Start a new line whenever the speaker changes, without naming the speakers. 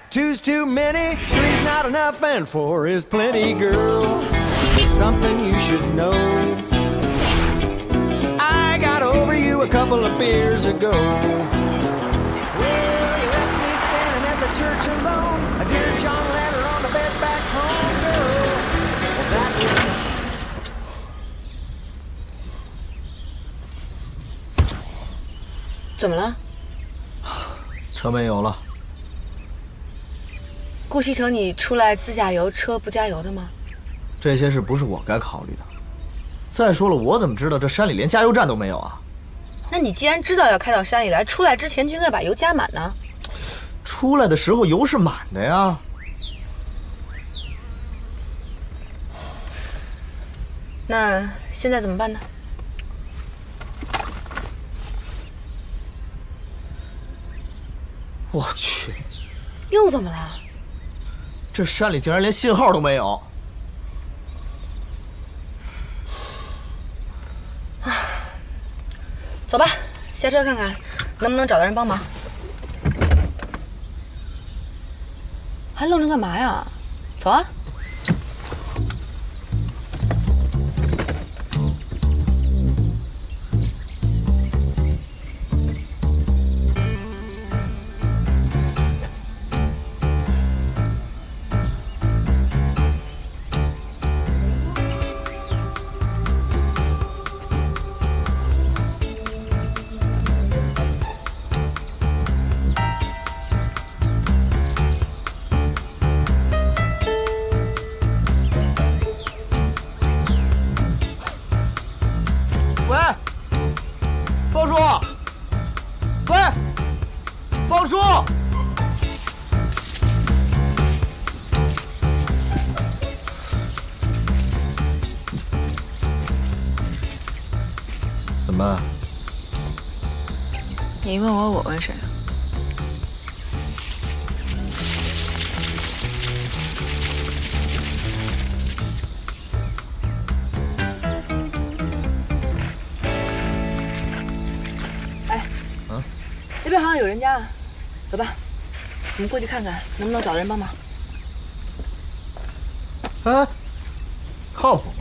Two's too many, three's not enough, and four is plenty, girl. It's something you should know. I got over you a couple of beers ago. Well, you left me standing at the church alone. A dear John ladder on the bed back home, girl. Well, that was me.
怎么了？
车没油了。
顾西城，你出来自驾游，车不加油的吗？
这些事不是我该考虑的。再说了，我怎么知道这山里连加油站都没有啊？
那你既然知道要开到山里来，出来之前就应该把油加满呢。
出来的时候油是满的呀。
那现在怎么办呢？
我去，
又怎么了？
这山里竟然连信号都没有！
走吧，下车看看，能不能找到人帮忙。还愣着干嘛呀？走啊！
怎么？
你问我，我问谁？哎，那边好像有人家，走吧，我们过去看看，能不能找人帮忙。
哎，靠谱。